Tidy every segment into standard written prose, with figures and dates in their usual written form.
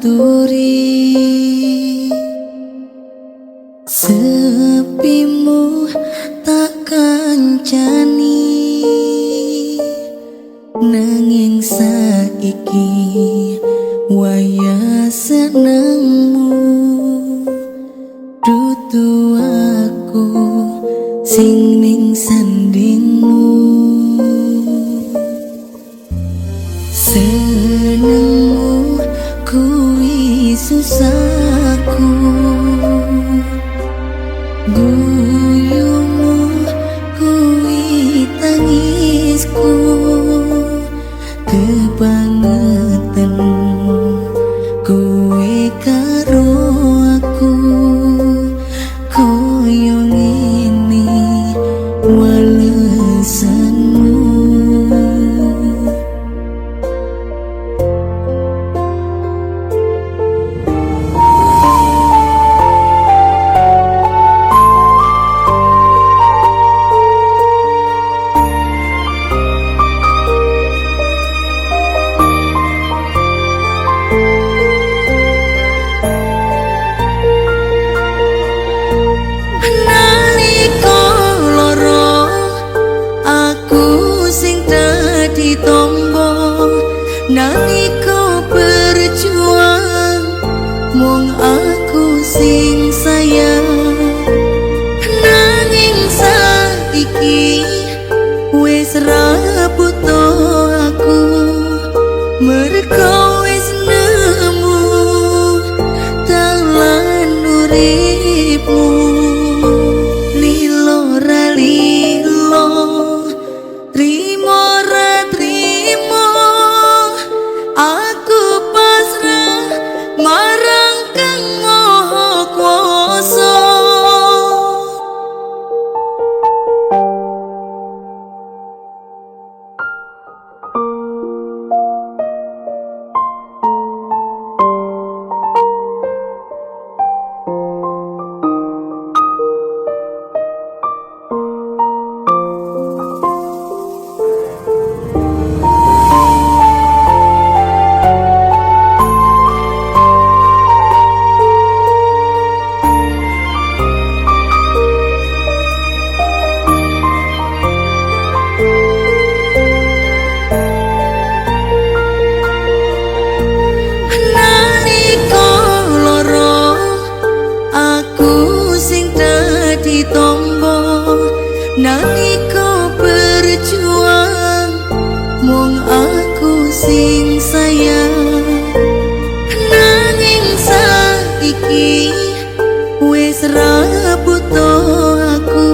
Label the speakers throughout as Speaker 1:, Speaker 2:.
Speaker 1: aturi sepimu tak kancani nanging saiki waya senengmu dudu aku sing ning sandingmu senengmu kuwi susahku guyumu kuwi tangisku kebangetan kowe karo aku koyo ngene walesanmu nalika berjuang mung aku sing sayang nanging saiki wis ra butuh aku mergo wis nemu dalan uripmu lilo ra lilo trimo ra trimo aku pasrah marang Kang Maha Kuwasa nalika berjuang mung aku sing sayang nanging saiki wis ra butuh aku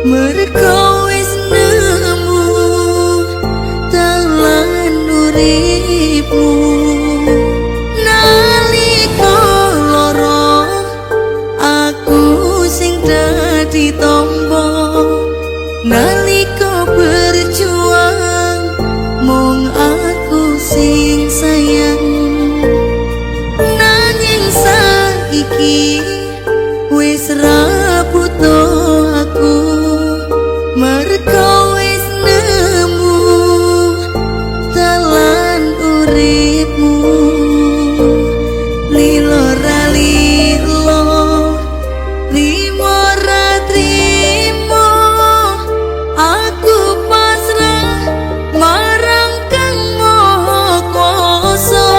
Speaker 1: mergo wis nemu dalan uripmu nalika lara aku sing dadi tombo nalika berjuang mung aku sing sayang nanging saiki wis ra butuh aku mergo wis nemu dalan uripmu lilo ra lilo trimo ra trimo aku pasrah marang Kang Maha Kuwasa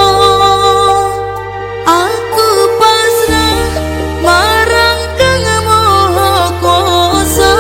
Speaker 1: aku pasrah marang Kang Maha Kuwasa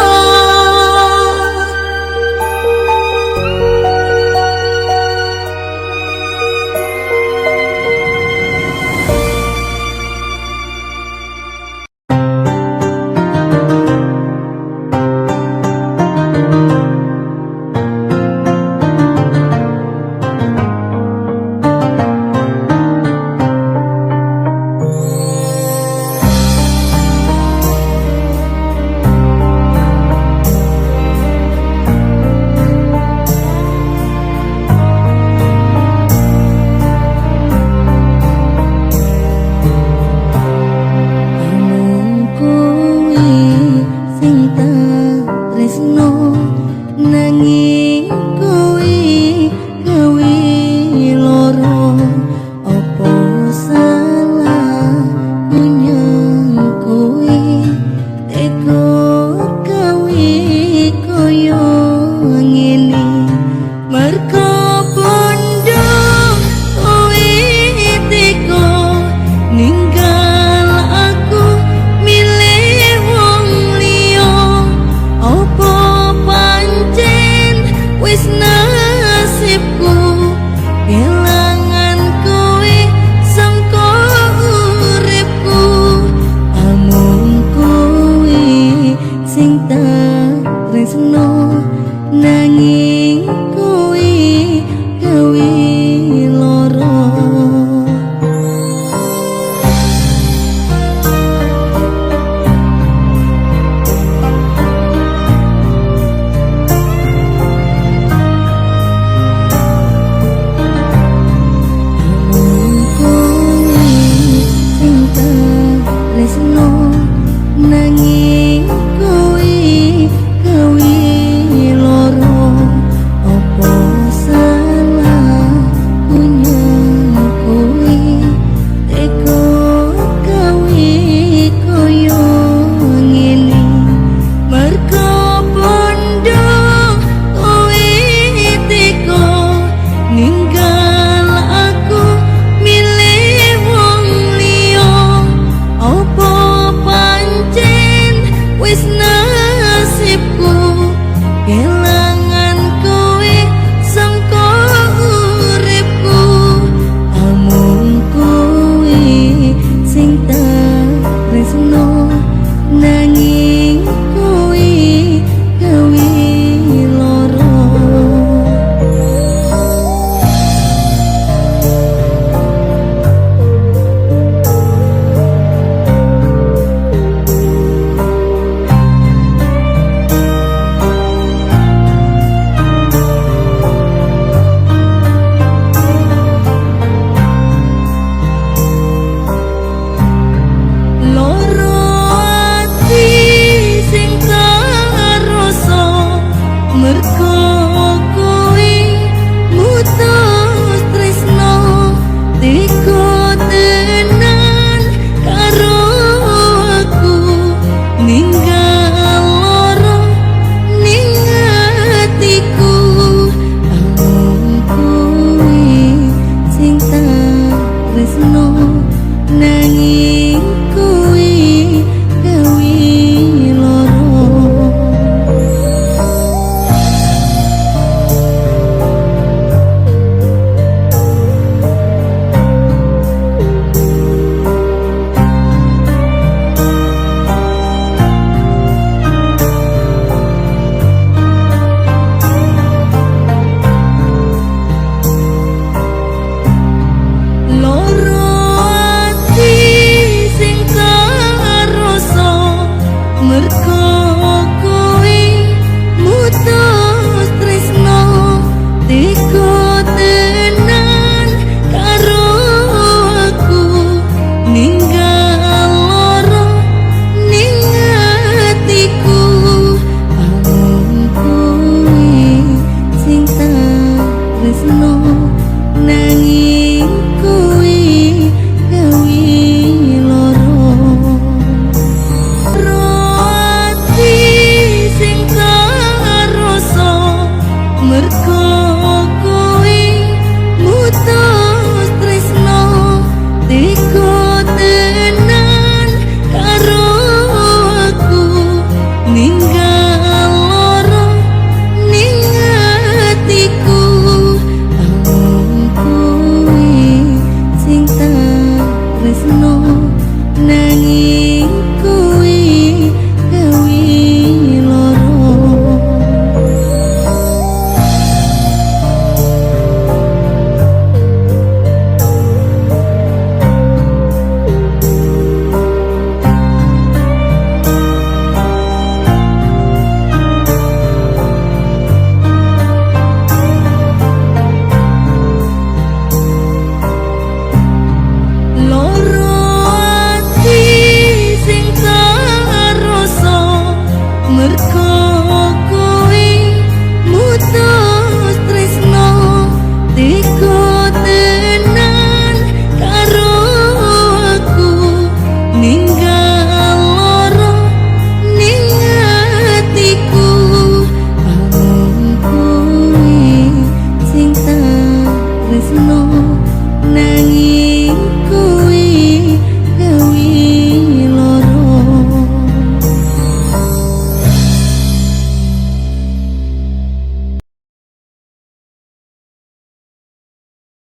Speaker 1: tresno nanging